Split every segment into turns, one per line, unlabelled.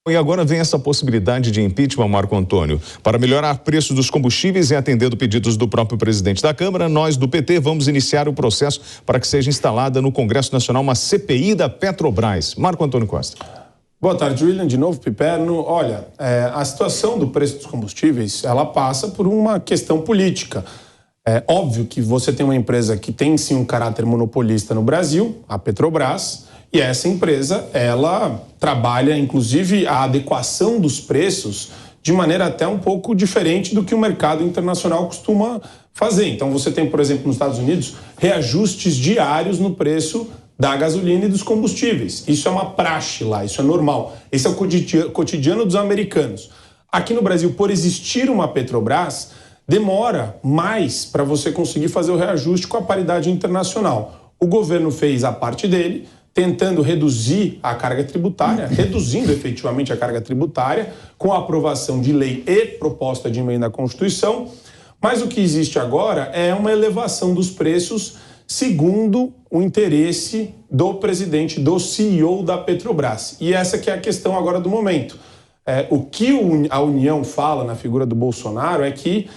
E agora vem essa possibilidade de impeachment, Marco Antônio. Para melhorar o preço dos combustíveis e atendendo pedidos do próprio presidente da Câmara, nós do PT vamos iniciar o processo para que seja instalada no Congresso Nacional uma CPI da Petrobras. Marco Antônio Costa.
Boa tarde, William. De novo, Piperno. Olha, a situação do preço dos combustíveis, ela passa por uma questão política. É óbvio que você tem uma empresa que tem sim um caráter monopolista no Brasil, a Petrobras, e essa empresa, ela trabalha, inclusive, a adequação dos preços de maneira até um pouco diferente do que o mercado internacional costuma fazer. Então, você tem, por exemplo, nos Estados Unidos, reajustes diários no preço da gasolina e dos combustíveis. Isso é uma praxe lá, isso é normal. Esse é o cotidiano dos americanos. Aqui no Brasil, por existir uma Petrobras, demora mais para você conseguir fazer o reajuste com a paridade internacional. O governo fez a parte dele, tentando reduzir a carga tributária, reduzindo efetivamente a carga tributária, com a aprovação de lei e proposta de emenda à Constituição. Mas o que existe agora é uma elevação dos preços segundo o interesse do presidente, do CEO da Petrobras. E essa que é a questão agora do momento. O que a União fala na figura do Bolsonaro é que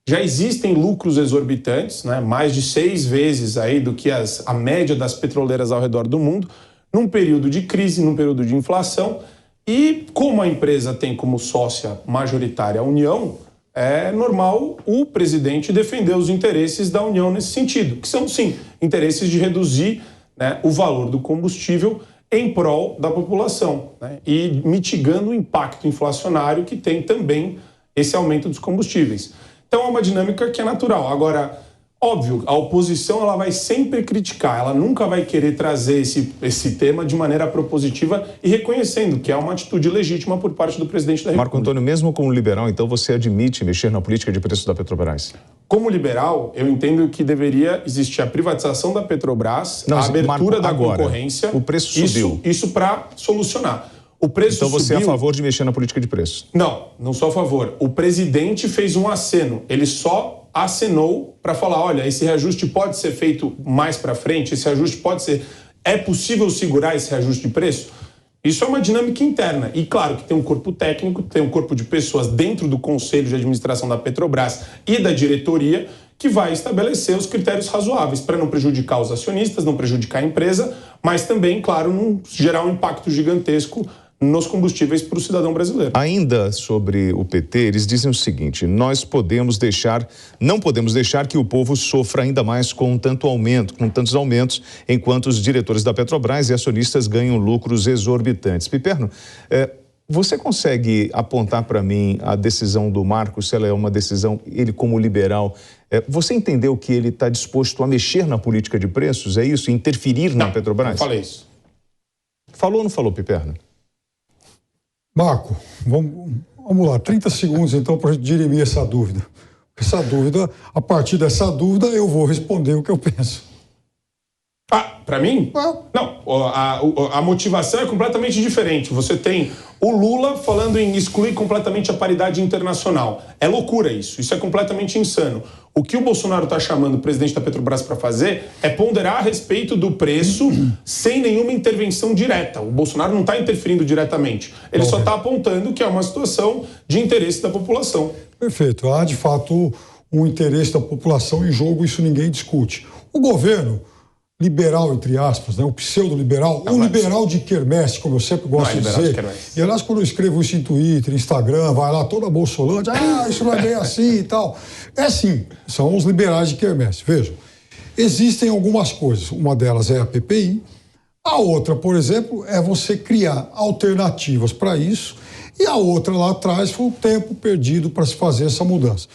já existem lucros exorbitantes, né, mais de 6 vezes aí do que a média das petroleiras ao redor do mundo, num período de crise, num período de inflação. E como a empresa tem como sócia majoritária a União, é normal o presidente defender os interesses da União nesse sentido, que são, sim, interesses de reduzir, né, o valor do combustível em prol da população, né, e mitigando o impacto inflacionário que tem também esse aumento dos combustíveis. Então é uma dinâmica que é natural. Agora, óbvio, a oposição ela vai sempre criticar, ela nunca vai querer trazer esse tema de maneira propositiva e reconhecendo que é uma atitude legítima por parte do presidente da República.
Marco Antônio, mesmo como liberal, então você admite mexer na política de preços da Petrobras? Como
liberal, eu entendo que deveria existir a privatização da Petrobras, a abertura da concorrência.
O preço subiu.
Isso para solucionar. O preço
então você
subiu.
É a favor de mexer na política de preços?
Não sou a favor. O presidente fez um aceno. Ele só acenou para falar, olha, esse reajuste pode ser feito mais para frente, esse reajuste pode ser... É possível segurar esse reajuste de preço? Isso é uma dinâmica interna. E claro que tem um corpo técnico, tem um corpo de pessoas dentro do Conselho de Administração da Petrobras e da diretoria que vai estabelecer os critérios razoáveis para não prejudicar os acionistas, não prejudicar a empresa, mas também, claro, não gerar um impacto gigantesco nos combustíveis para o cidadão brasileiro.
Ainda sobre o PT, eles dizem o seguinte: não podemos deixar que o povo sofra ainda mais com tantos aumentos, enquanto os diretores da Petrobras e acionistas ganham lucros exorbitantes. Piperno, você consegue apontar para mim a decisão do Marcos, se ela é uma decisão, ele como liberal, você entendeu que ele está disposto a mexer na política de preços? É isso? Interferir na Petrobras?
Não falei isso.
Falou ou não falou, Piperno?
Marco, vamos lá, 30 segundos então para dirimir essa dúvida. A partir dessa dúvida eu vou responder o que eu penso.
Para mim? Não, a motivação é completamente diferente. Você tem o Lula falando em excluir completamente a paridade internacional. É loucura isso é completamente insano. O que o Bolsonaro está chamando o presidente da Petrobras para fazer é ponderar a respeito do preço sem nenhuma intervenção direta. O Bolsonaro não está interferindo diretamente. Ele só está apontando que é uma situação de interesse da população.
Perfeito. Há, de fato, um interesse da população em jogo, isso ninguém discute. O governo liberal, entre aspas, né, o pseudo-liberal, o liberal de quermesse, como eu sempre gosto de dizer. E aliás, quando eu escrevo isso em Twitter, Instagram, vai lá toda a Bolsolândia, isso não é bem assim e tal. É assim, são os liberais de quermesse. Vejam, existem algumas coisas. Uma delas é a PPI, a outra, por exemplo, é você criar alternativas para isso, e a outra lá atrás foi o tempo perdido para se fazer essa mudança.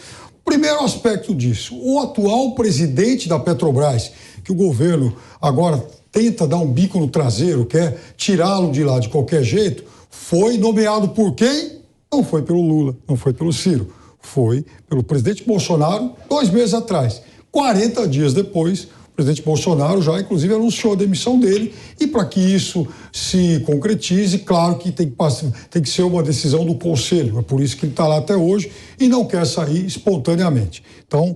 Primeiro aspecto disso, o atual presidente da Petrobras, que o governo agora tenta dar um bico no traseiro, quer tirá-lo de lá de qualquer jeito, foi nomeado por quem? Não foi pelo Lula, não foi pelo Ciro, foi pelo presidente Bolsonaro 2 meses atrás. 40 dias depois, o presidente Bolsonaro já, inclusive, anunciou a demissão dele, e para que isso se concretize, claro que tem que ser uma decisão do Conselho, é por isso que ele está lá até hoje e não quer sair espontaneamente. Então,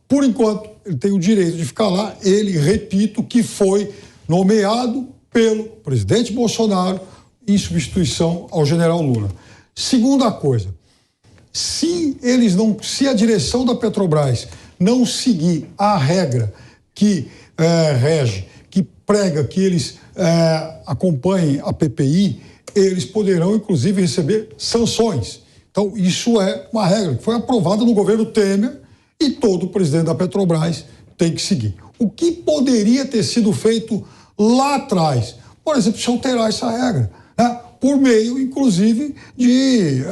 por enquanto, ele tem o direito de ficar lá, ele, repito, que foi nomeado pelo presidente Bolsonaro em substituição ao general Lula. Segunda coisa, se a direção da Petrobras não seguir a regra que rege, que prega que eles acompanhem a PPI, eles poderão, inclusive, receber sanções. Então, isso é uma regra que foi aprovada no governo Temer e todo presidente da Petrobras tem que seguir. O que poderia ter sido feito lá atrás? Por exemplo, se alterar essa regra, né? Por meio, inclusive, de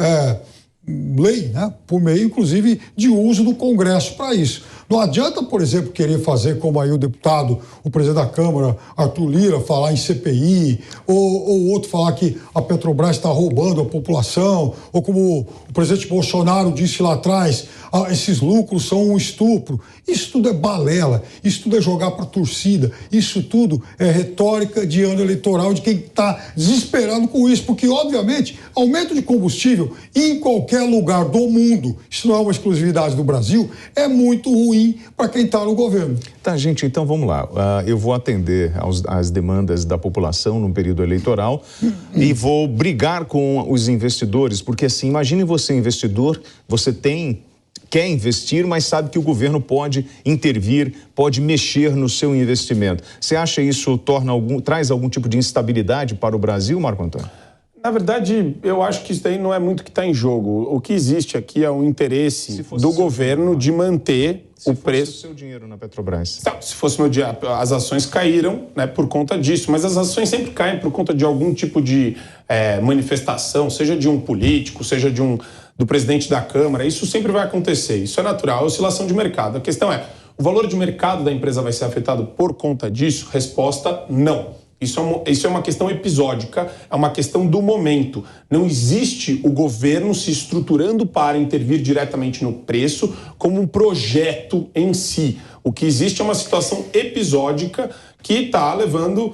lei, né? Por meio, inclusive, de uso do Congresso para isso. Não adianta, por exemplo, querer fazer como aí o presidente da Câmara, Arthur Lira, falar em CPI, ou outro falar que a Petrobras está roubando a população, ou como o presidente Bolsonaro disse lá atrás, esses lucros são um estupro. Isso tudo é balela, isso tudo é jogar para a torcida, isso tudo é retórica de ano eleitoral de quem está desesperado com isso, porque, obviamente, aumento de combustível em qualquer lugar do mundo, isso não é uma exclusividade do Brasil, é muito ruim para quem está no governo.
Tá, gente, então vamos lá. Eu vou atender às demandas da população no período eleitoral e vou brigar com os investidores, porque assim, imagine você, investidor, você quer investir, mas sabe que o governo pode intervir, pode mexer no seu investimento. Você acha isso traz algum tipo de instabilidade para o Brasil, Marco Antônio?
Na verdade, eu acho que isso daí não é muito que está em jogo. O que existe aqui é o interesse do governo de manter o preço.
Se fosse o seu dinheiro na Petrobras?
Não, se fosse meu dinheiro, as ações caíram, né, por conta disso, mas as ações sempre caem por conta de algum tipo de manifestação, seja de um político, seja do presidente da Câmara. Isso sempre vai acontecer, isso é natural, é oscilação de mercado. A questão é, o valor de mercado da empresa vai ser afetado por conta disso? Resposta, não. Isso é uma questão episódica, é uma questão do momento. Não existe o governo se estruturando para intervir diretamente no preço como um projeto em si. O que existe é uma situação episódica que está levando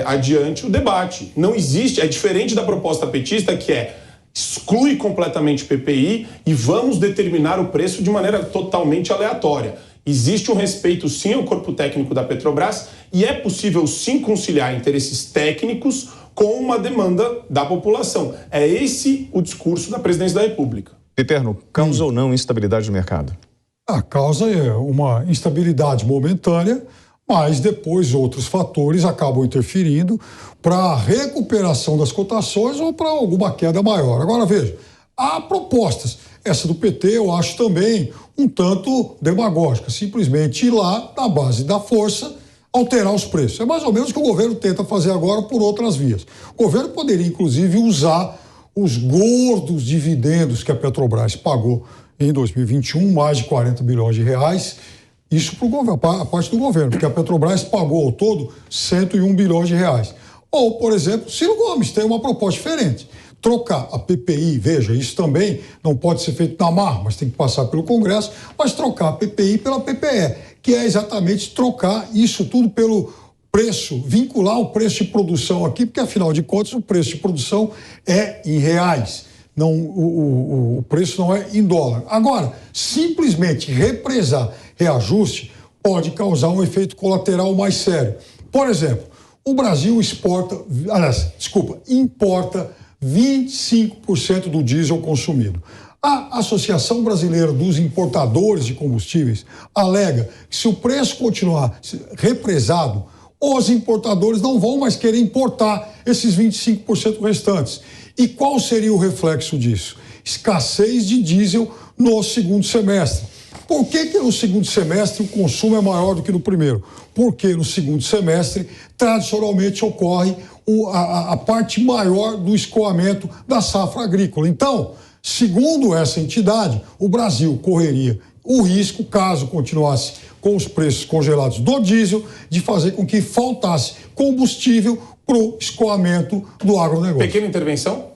adiante o debate. Não existe, é diferente da proposta petista que exclui completamente PPI e vamos determinar o preço de maneira totalmente aleatória. Existe um respeito, sim, ao corpo técnico da Petrobras e é possível, sim, conciliar interesses técnicos com uma demanda da população. É esse o discurso da Presidência da República.
Piperno, causa ou não instabilidade no mercado?
A causa é uma instabilidade momentânea, mas depois outros fatores acabam interferindo para a recuperação das cotações ou para alguma queda maior. Agora, veja, há propostas. Essa do PT eu acho também um tanto demagógica, simplesmente ir lá, na base da força, alterar os preços. É mais ou menos o que o governo tenta fazer agora por outras vias. O governo poderia, inclusive, usar os gordos dividendos que a Petrobras pagou em 2021, mais de 40 bilhões de reais, isso para a parte do governo, porque a Petrobras pagou ao todo 101 bilhões de reais. Ou, por exemplo, Ciro Gomes tem uma proposta diferente. Trocar a PPI, veja, isso também não pode ser feito na marra, mas tem que passar pelo Congresso, mas trocar a PPI pela PPE, que é exatamente trocar isso tudo pelo preço, vincular o preço de produção aqui, porque afinal de contas o preço de produção é em reais, não, o preço não é em dólar. Agora, simplesmente represar reajuste pode causar um efeito colateral mais sério. Por exemplo, o Brasil importa 25% do diesel consumido. A Associação Brasileira dos Importadores de Combustíveis alega que se o preço continuar represado, os importadores não vão mais querer importar esses 25% restantes. E qual seria o reflexo disso? Escassez de diesel no segundo semestre. Por que no segundo semestre o consumo é maior do que no primeiro? Porque no segundo semestre, tradicionalmente, ocorre a parte maior do escoamento da safra agrícola. Então, segundo essa entidade, o Brasil correria o risco, caso continuasse com os preços congelados do diesel, de fazer com que faltasse combustível para o escoamento do agronegócio.
Pequena intervenção?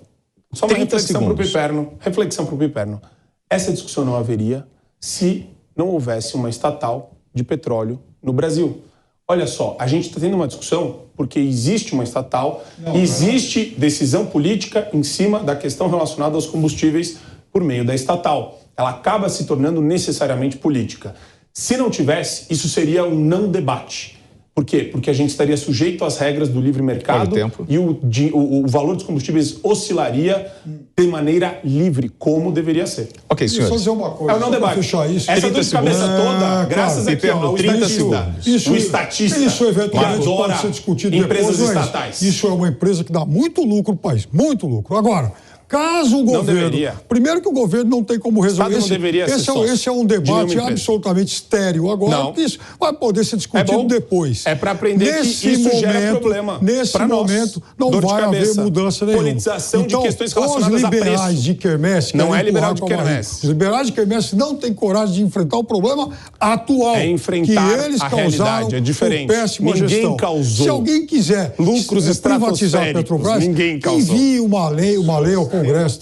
Só uma reflexão para o Piperno. Reflexão para o Piperno. Essa discussão não haveria se não houvesse uma estatal de petróleo no Brasil. Olha só, a gente está tendo uma discussão porque existe uma estatal, existe decisão política em cima da questão relacionada aos combustíveis por meio da estatal. Ela acaba se tornando necessariamente política. Se não tivesse, isso seria um não debate. Por quê? Porque a gente estaria sujeito às regras do livre mercado e o valor dos combustíveis oscilaria de maneira livre, como deveria ser.
Ok, senhores.
Só dizer uma coisa,
não debate.
fechar isso.
Essa dor de cabeça toda, graças aqui ao estatista.
Isso eventualmente
adora
pode ser discutido
empresas
depois.
estatais.
Isso é uma empresa que dá muito lucro pro país, muito lucro. Agora, caso o governo... Primeiro que o governo não tem como resolver. Esse é um debate absolutamente estéril agora, porque isso vai poder ser discutido depois.
É para aprender que isso gera problema.
Nesse momento, não vai haver mudança nenhuma.
Politização de questões relacionadas a preço.
Os liberais de quermesse...
Não é liberal de quermesse.
Os liberais de quermesse não têm coragem de enfrentar o problema atual.
É enfrentar
que eles
a realidade, é diferente.
Péssima gestão.
Causou.
Se alguém quiser
lucros
privatizar a Petrobras,
ninguém causou.
envie uma lei ao Congresso